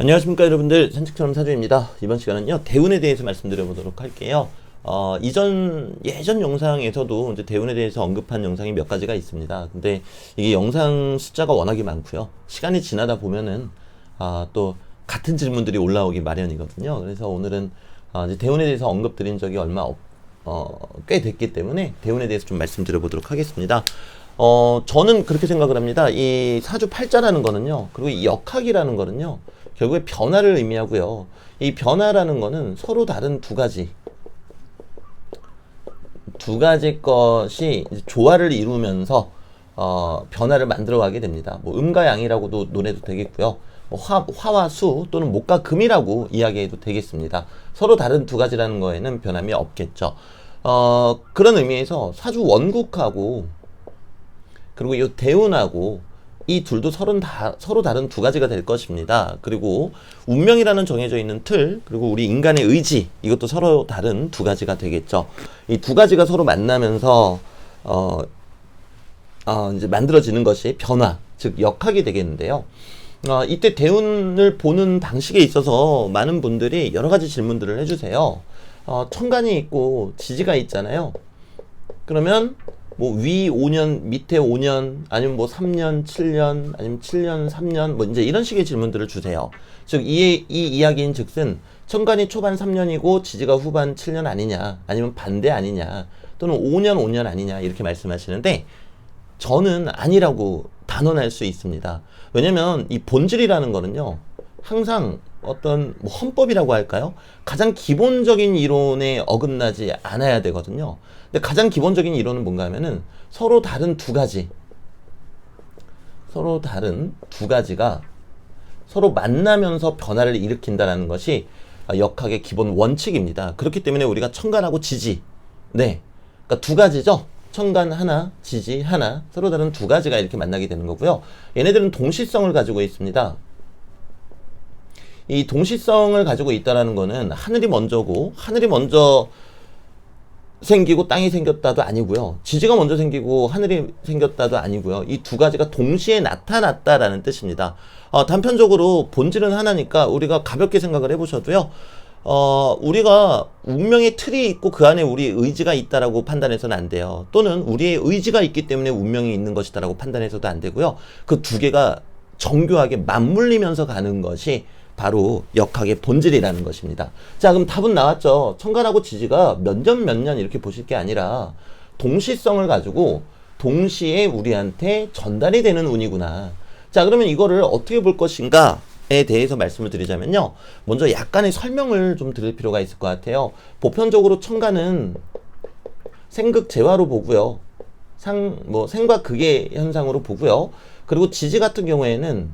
안녕하십니까 여러분들, 산책처럼 사주입니다. 이번 시간은요 대운에 대해서 말씀드려보도록 할게요. 예전 영상에서도 이제 대운에 대해서 언급한 영상이 몇 가지가 있습니다. 근데 이게 영상 숫자가 워낙에 많고요, 시간이 지나다 보면은 또 같은 질문들이 올라오기 마련이거든요. 그래서 오늘은 이제 대운에 대해서 언급드린 적이 꽤 됐기 때문에 대운에 대해서 좀 말씀드려보도록 하겠습니다. 저는 그렇게 생각을 합니다. 이 사주 팔자라는 거는요, 그리고 이 역학이라는 거는요, 결국에 변화를 의미하고요. 이 변화라는 거는 서로 다른 두 가지 것이 이제 조화를 이루면서 변화를 만들어가게 됩니다. 뭐 음과 양이라고도 논해도 되겠고요. 뭐 화와 수 또는 목과 금이라고 이야기해도 되겠습니다. 서로 다른 두 가지라는 거에는 변함이 없겠죠. 그런 의미에서 사주 원국하고 그리고 이 대운하고 이 둘도 서로 다른 두 가지가 될 것입니다. 그리고 운명이라는 정해져 있는 틀, 그리고 우리 인간의 의지, 이것도 서로 다른 두 가지가 되겠죠. 이 두 가지가 서로 만나면서 이제 만들어지는 것이 변화, 즉 역학이 되겠는데요. 이때 대운을 보는 방식에 있어서 많은 분들이 여러 가지 질문들을 해주세요. 천간이 있고 지지가 있잖아요. 그러면 뭐 위 5년, 밑에 5년, 아니면 뭐 3년, 7년, 아니면 7년, 3년, 뭐 이제 이런 식의 질문들을 주세요. 즉, 이 이야기인 즉슨 천간이 초반 3년이고 지지가 후반 7년 아니냐, 아니면 반대 아니냐, 또는 5년 아니냐, 이렇게 말씀하시는데 저는 아니라고 단언할 수 있습니다. 왜냐면 이 본질이라는 거는요, 항상 어떤 뭐 헌법이라고 할까요? 가장 기본적인 이론에 어긋나지 않아야 되거든요. 근데 가장 기본적인 이론은 뭔가 하면은 서로 다른 두 가지가 서로 만나면서 변화를 일으킨다는 것이 역학의 기본 원칙입니다. 그렇기 때문에 우리가 천간하고 지지, 그러니까 두 가지죠. 천간 하나, 지지 하나, 서로 다른 두 가지가 이렇게 만나게 되는 거고요. 얘네들은 동시성을 가지고 있습니다. 이 동시성을 가지고 있다라는 거는 하늘이 먼저고, 하늘이 먼저 생기고 땅이 생겼다도 아니고요. 지지가 먼저 생기고 하늘이 생겼다도 아니고요. 이 두 가지가 동시에 나타났다라는 뜻입니다. 단편적으로 본질은 하나니까 우리가 가볍게 생각을 해보셔도요. 우리가 운명의 틀이 있고 그 안에 우리의 의지가 있다라고 판단해서는 안 돼요. 또는 우리의 의지가 있기 때문에 운명이 있는 것이다라고 판단해서도 안 되고요. 그 두 개가 정교하게 맞물리면서 가는 것이 바로 역학의 본질이라는 것입니다. 자, 그럼 답은 나왔죠. 천간하고 지지가 몇 년 이렇게 보실 게 아니라 동시성을 가지고 동시에 우리한테 전달이 되는 운이구나. 자, 그러면 이거를 어떻게 볼 것인가에 대해서 말씀을 드리자면요. 먼저 약간의 설명을 좀 드릴 필요가 있을 것 같아요. 보편적으로 천간은 생극재화로 보고요. 생과 극의 현상으로 보고요. 그리고 지지 같은 경우에는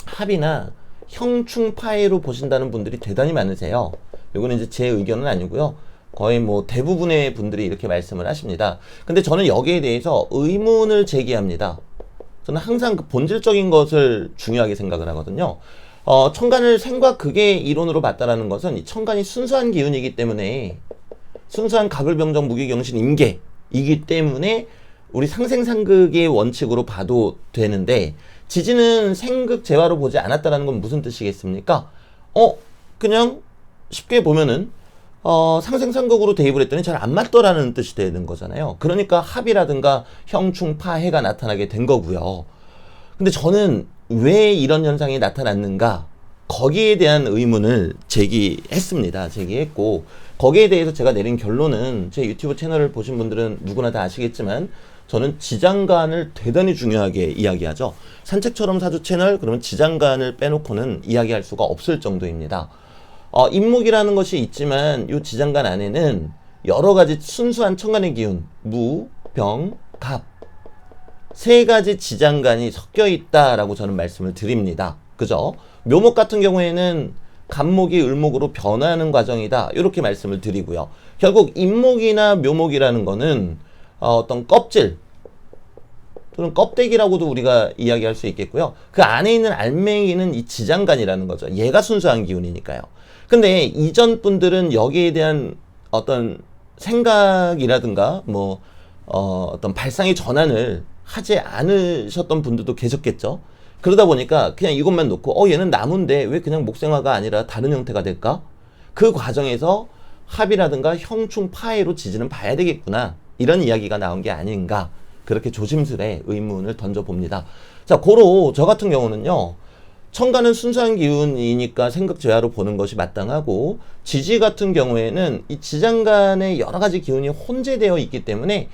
합이나 형충파해로 보신다는 분들이 대단히 많으세요. 이거는 이제 제 의견은 아니고요. 거의 뭐 대부분의 분들이 이렇게 말씀을 하십니다. 근데 저는 여기에 대해서 의문을 제기합니다. 저는 항상 그 본질적인 것을 중요하게 생각을 하거든요. 천간을 생과 극의 이론으로 봤다라는 것은 이 천간이 순수한 기운이기 때문에, 순수한 각을병정 무기경신 임계이기 때문에 우리 상생상극의 원칙으로 봐도 되는데, 지지는 생극재화로 보지 않았다라는 건 무슨 뜻이겠습니까? 그냥 쉽게 보면은 상생상극으로 대입을 했더니 잘 안 맞더라는 뜻이 되는 거잖아요. 그러니까 합이라든가 형충파해가 나타나게 된 거고요. 근데 저는 왜 이런 현상이 나타났는가, 거기에 대한 의문을 제기했고, 거기에 대해서 제가 내린 결론은, 제 유튜브 채널을 보신 분들은 누구나 다 아시겠지만 저는 지장간을 대단히 중요하게 이야기하죠. 산책처럼 사주 채널, 그러면 지장간을 빼놓고는 이야기할 수가 없을 정도입니다. 임목이라는 것이 있지만 이 지장간 안에는 여러 가지 순수한 천간의 기운, 무, 병, 갑, 세 가지 지장간이 섞여 있다라고 저는 말씀을 드립니다. 그죠? 묘목 같은 경우에는 간목이 을목으로 변화하는 과정이다, 이렇게 말씀을 드리고요. 결국 임목이나 묘목이라는 거는 어떤 껍질 또는 껍데기라고도 우리가 이야기할 수 있겠고요. 그 안에 있는 알맹이는 이 지장간이라는 거죠. 얘가 순수한 기운이니까요. 근데 이전 분들은 여기에 대한 어떤 생각이라든가 어떤 발상의 전환을 하지 않으셨던 분들도 계셨겠죠. 그러다 보니까 그냥 이것만 놓고 얘는 나무인데 왜 그냥 목생화가 아니라 다른 형태가 될까? 그 과정에서 합이라든가 형충 파해로 지지는 봐야 되겠구나. 이런 이야기가 나온 게 아닌가. 그렇게 조심스레 의문을 던져봅니다. 자, 고로 저 같은 경우는요. 천간은 순수한 기운이니까 생극재화로 보는 것이 마땅하고, 지지 같은 경우에는 이 지장간의 여러 가지 기운이 혼재되어 있기 때문에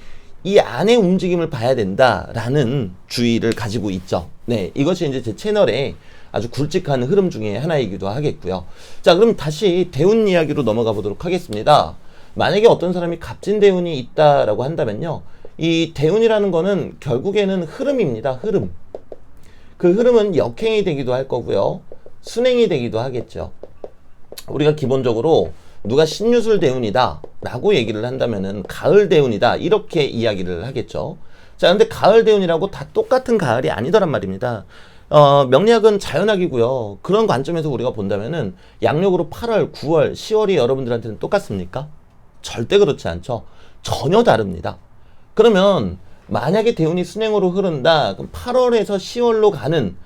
이 안의 움직임을 봐야 된다라는 주의를 가지고 있죠. 네, 이것이 이제 제 채널의 아주 굵직한 흐름 중에 하나이기도 하겠고요. 자, 그럼 다시 대운 이야기로 넘어가 보도록 하겠습니다. 만약에 어떤 사람이 갑진 대운이 있다라고 한다면요. 이 대운이라는 거는 결국에는 흐름입니다. 흐름. 그 흐름은 역행이 되기도 할 거고요. 순행이 되기도 하겠죠. 우리가 기본적으로 누가 신유술 대운이다 라고 얘기를 한다면은 가을 대운이다 이렇게 이야기를 하겠죠. 자, 근데 가을 대운이라고 다 똑같은 가을이 아니더란 말입니다. 명리학은 자연학이고요. 그런 관점에서 우리가 본다면은 양력으로 8월, 9월, 10월이 여러분들한테는 똑같습니까? 절대 그렇지 않죠. 전혀 다릅니다. 그러면 만약에 대운이 순행으로 흐른다. 그럼 8월에서 10월로 가는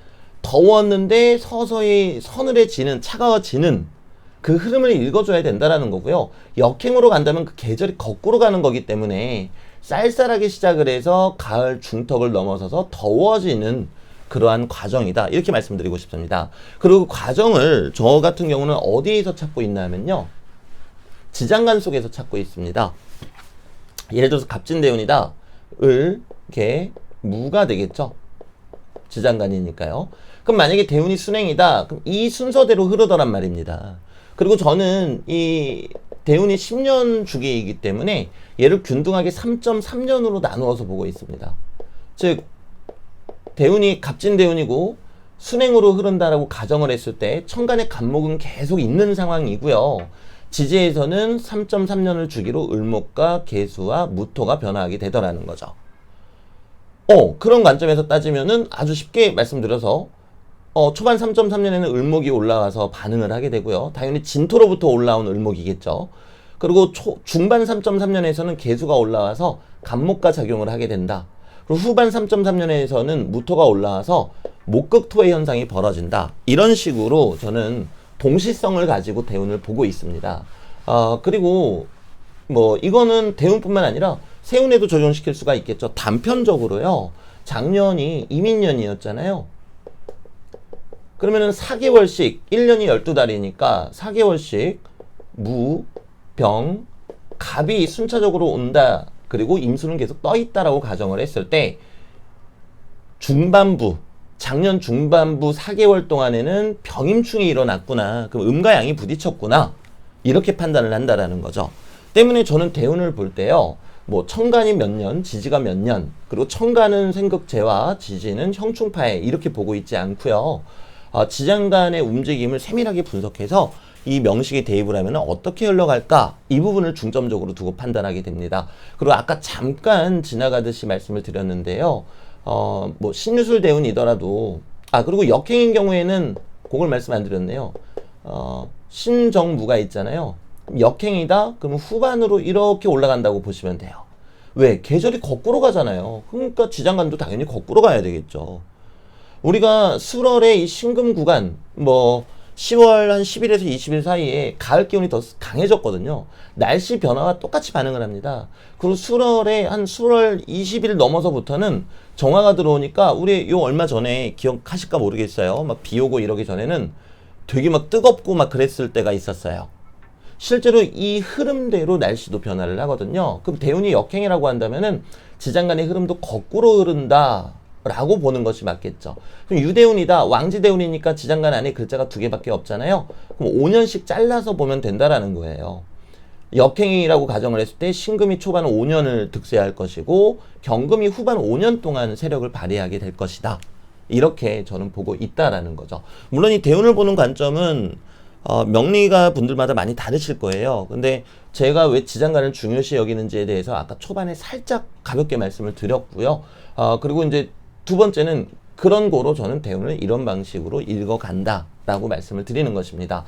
더웠는데 서서히 서늘해지는, 차가워지는 그 흐름을 읽어줘야 된다라는 거고요. 역행으로 간다면 그 계절이 거꾸로 가는 거기 때문에 쌀쌀하게 시작을 해서 가을 중턱을 넘어서서 더워지는 그러한 과정이다. 이렇게 말씀드리고 싶습니다. 그리고 그 과정을 저 같은 경우는 어디에서 찾고 있냐면요. 지장간 속에서 찾고 있습니다. 예를 들어서 갑진대운이다. 을, 개, 무가 되겠죠. 지장간이니까요. 그럼 만약에 대운이 순행이다. 그럼 이 순서대로 흐르더란 말입니다. 그리고 저는 이 대운이 10년 주기이기 때문에 얘를 균등하게 3.3년으로 나누어서 보고 있습니다. 즉 대운이 갑진대운이고 순행으로 흐른다라고 가정을 했을 때 천간의 간목은 계속 있는 상황이고요. 지지에서는 3.3년을 주기로 을목과 계수와 무토가 변화하게 되더라는 거죠. 그런 관점에서 따지면은 아주 쉽게 말씀드려서 초반 3.3년에는 을목이 올라와서 반응을 하게 되고요. 당연히 진토로부터 올라온 을목이겠죠. 그리고 중반 3.3년에서는 계수가 올라와서 간목과 작용을 하게 된다. 그리고 후반 3.3년에서는 무토가 올라와서 목극토의 현상이 벌어진다. 이런 식으로 저는 동시성을 가지고 대운을 보고 있습니다. 그리고 뭐 이거는 대운뿐만 아니라 세운에도 적용시킬 수가 있겠죠. 단편적으로요. 작년이 이민년이었잖아요. 그러면은 4개월씩 1년이 12달이니까 4개월씩 무, 병, 갑이 순차적으로 온다. 그리고 임수는 계속 떠 있다라고 가정을 했을 때 중반부, 작년 중반부 4개월 동안에는 병임충이 일어났구나. 그럼 음과 양이 부딪혔구나. 이렇게 판단을 한다라는 거죠. 때문에 저는 대운을 볼 때요. 뭐 천간이 몇 년, 지지가 몇 년, 그리고 천간은 생극재와 지지는 형충파해 이렇게 보고 있지 않고요. 지장간의 움직임을 세밀하게 분석해서 이 명식에 대입을 하면 어떻게 흘러갈까? 이 부분을 중점적으로 두고 판단하게 됩니다. 그리고 아까 잠깐 지나가듯이 말씀을 드렸는데요. 뭐 신유술 대운이더라도 그리고 역행인 경우에는 그걸 말씀 안 드렸네요. 신정무가 있잖아요. 역행이다? 그러면 후반으로 이렇게 올라간다고 보시면 돼요. 왜? 계절이 거꾸로 가잖아요. 그러니까 지장간도 당연히 거꾸로 가야 되겠죠. 우리가 수월의 이 신금 구간, 뭐 10월 한 10일에서 20일 사이에 가을 기온이 더 강해졌거든요. 날씨 변화와 똑같이 반응을 합니다. 그리고 수월에 한 수월 20일 넘어서부터는 정화가 들어오니까 우리 요 얼마 전에 기억하실까 모르겠어요. 막 비 오고 이러기 전에는 되게 막 뜨겁고 막 그랬을 때가 있었어요. 실제로 이 흐름대로 날씨도 변화를 하거든요. 그럼 대운이 역행이라고 한다면은 지장간의 흐름도 거꾸로 흐른다. 라고 보는 것이 맞겠죠. 그럼 유대운이다. 왕지대운이니까 지장간 안에 글자가 2개밖에 없잖아요. 그럼 5년씩 잘라서 보면 된다라는 거예요. 역행이라고 가정을 했을 때 신금이 초반 5년을 득세할 것이고 경금이 후반 5년 동안 세력을 발휘하게 될 것이다. 이렇게 저는 보고 있다라는 거죠. 물론 이 대운을 보는 관점은 명리가 분들마다 많이 다르실 거예요. 근데 제가 왜 지장간을 중요시 여기는지에 대해서 아까 초반에 살짝 가볍게 말씀을 드렸고요. 그리고 이제 두 번째는 그런 거로 저는 대운을 이런 방식으로 읽어간다라고 말씀을 드리는 것입니다.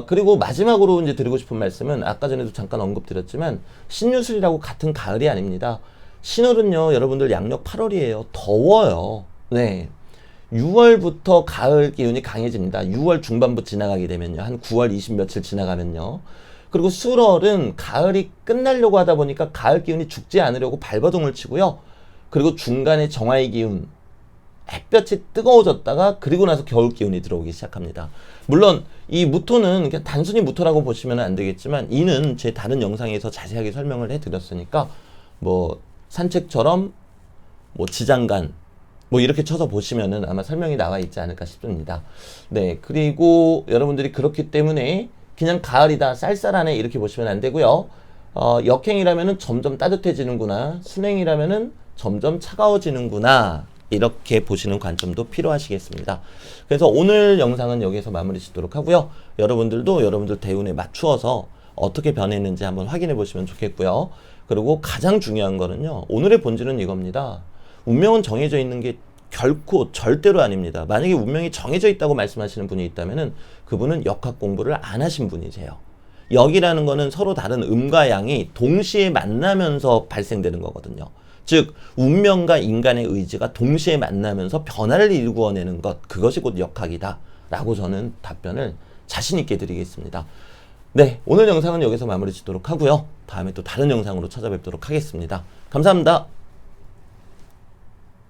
그리고 마지막으로 이제 드리고 싶은 말씀은 아까 전에도 잠깐 언급드렸지만 신유술이라고 같은 가을이 아닙니다. 신월은요, 여러분들 양력 8월이에요. 더워요. 네. 6월부터 가을 기운이 강해집니다. 6월 중반부 지나가게 되면요. 한 9월 20 며칠 지나가면요. 그리고 술월은 가을이 끝나려고 하다 보니까 가을 기운이 죽지 않으려고 발버둥을 치고요. 그리고 중간에 정화의 기운, 햇볕이 뜨거워졌다가 그리고 나서 겨울 기운이 들어오기 시작합니다. 물론 이 무토는 그냥 단순히 무토라고 보시면 안 되겠지만 이는 제 다른 영상에서 자세하게 설명을 해드렸으니까 뭐 산책처럼 뭐 지장간 뭐 이렇게 쳐서 보시면은 아마 설명이 나와 있지 않을까 싶습니다. 네, 그리고 여러분들이 그렇기 때문에 그냥 가을이다, 쌀쌀하네 이렇게 보시면 안 되고요. 역행이라면은 점점 따뜻해지는구나, 순행이라면은 점점 차가워지는구나, 이렇게 보시는 관점도 필요하시겠습니다. 그래서 오늘 영상은 여기서 마무리 짓도록 하고요. 여러분들도 여러분들 대운에 맞추어서 어떻게 변했는지 한번 확인해 보시면 좋겠고요. 그리고 가장 중요한 거는요, 오늘의 본질은 이겁니다. 운명은 정해져 있는 게 결코 절대로 아닙니다. 만약에 운명이 정해져 있다고 말씀하시는 분이 있다면은 그분은 역학 공부를 안 하신 분이세요. 역이라는 거는 서로 다른 음과 양이 동시에 만나면서 발생되는 거거든요. 즉 운명과 인간의 의지가 동시에 만나면서 변화를 일구어내는 것, 그것이 곧 역학이다 라고 저는 답변을 자신 있게 드리겠습니다. 네, 오늘 영상은 여기서 마무리 짓도록 하고요. 다음에 또 다른 영상으로 찾아뵙도록 하겠습니다. 감사합니다.